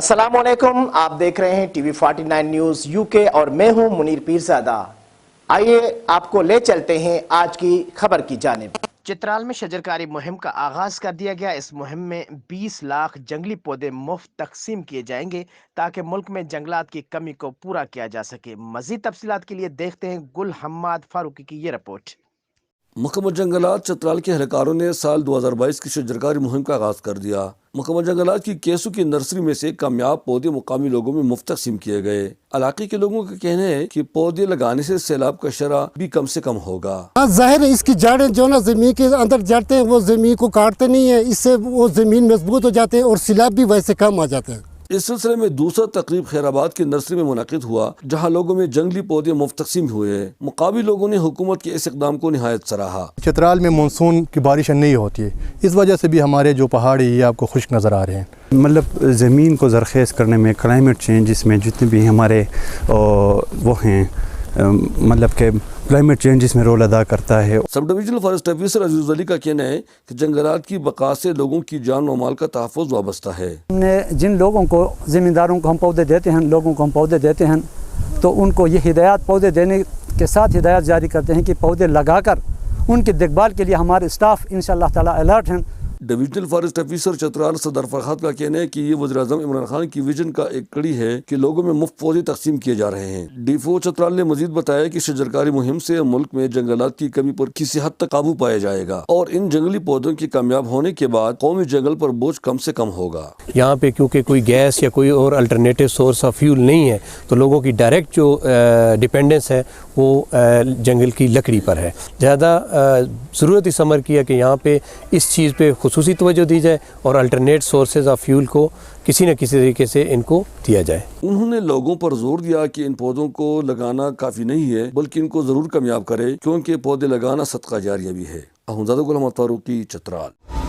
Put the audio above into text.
अस्सलाम वालेकुम, आप देख रहे हैं टीवी 49 न्यूज़ यूके और मैं हूं मुनीर पीरज़ादा। आइए आपको ले चलते हैं आज की खबर की जानिब। चित्राल में शजरकारी मुहिम का आगाज कर दिया गया। इस मुहिम में 20 लाख जंगली पौधे मुफ्त तकसीम किए जाएंगे ताकि मुल्क में जंगलात की कमी को पूरा किया जा सके। मजीद तफसीलात के लिए देखते हैं गुल हम्माद फारूकी की ये रिपोर्ट। महकमा जंगलात चतराल के एहलकारों ने साल 2022 की शजरकारी मुहिम का आगाज कर दिया। महकमा जंगलात की केसू की नर्सरी में से कामयाब पौधे मुकामी लोगों में मुफ्त तकसीम किए गए। इलाके के लोगों का कहना है कि पौधे लगाने से सैलाब का शरह भी कम से कम होगा। जाहिर है इसकी जड़ें जो ना जमीन के अंदर जाते हैं, वो जमीन को काटते नहीं है, इससे वो जमीन मजबूत हो जाते हैं और सैलाब भी वैसे कम आ जाते हैं। इस सिलसिले में दूसरा तकरीब खैराबाद की नर्सरी में मुनाकिद हुआ, जहां लोगों में जंगली पौधे मुफ्त तकसीम हुए। मुकामी लोगों ने हुकूमत के इस इकदाम को निहायत सराहा। चतराल में मानसून की बारिश नहीं होती है, इस वजह से भी हमारे जो पहाड़ है ये आपको खुश्क नज़र आ रहे हैं। मतलब ज़मीन को ज़रख़ेज़ करने में, क्लाइमेट चेंज इसमें जितने भी हमारे वो हैं, मतलब के क्लाइमेट चेंज इसमें रोल अदा करता है। सब डिविजनल फॉरेस्ट ऑफिसर अजीज अली का कहना है कि जंगलात की बका से लोगों की जान व माल का तहफ़्फ़ुज़ वाबस्ता है। हमने जिन लोगों को, ज़मींदारों को हम पौधे देते हैं, लोगों को हम पौधे देते हैं, तो उनको ये हिदायत पौधे देने के साथ हिदायत जारी करते हैं कि पौधे लगाकर उनकी देखभाल के लिए हमारे स्टाफ इंशाअल्लाह ताला अलर्ट हैं। डिविजनल फॉरेस्ट ऑफिसर चतराल सदर फरहाद का कहना है कि ये वज़ीर-ए-आज़म इमरान खान की विजन का एक कड़ी है कि लोगों में मुफ्त पौधे तकसीम किए जा रहे हैं। डीफओ चतराल ने मजीद बताया कि शजरकारी मुहिम से मुल्क में जंगलात की कमी पर किसी हद तक काबू पाया जाएगा और इन जंगली पौधों के कामयाब होने के बाद कौमी जंगल पर बोझ कम से कम होगा। यहाँ पे क्योंकि कोई गैस या कोई और अल्टरनेटिव सोर्स ऑफ फ्यूल नहीं है, तो लोगों की डायरेक्ट जो डिपेंडेंस है वो जंगल की लकड़ी पर है। ज़्यादा ज़रूरत इस अमर की है कि यहाँ पे इस चीज़ पे खुसूसी तवज्जो दी जाए और अल्टरनेट सोर्सेज ऑफ फ्यूल को किसी न किसी तरीके से इनको दिया जाए। उन्होंने लोगों पर जोर दिया कि इन पौधों को लगाना काफ़ी नहीं है, बल्कि इनको ज़रूर कामयाब करे, क्योंकि पौधे लगाना सदका जारिया भी है। गुल हम्माद फारूकी, चतराल।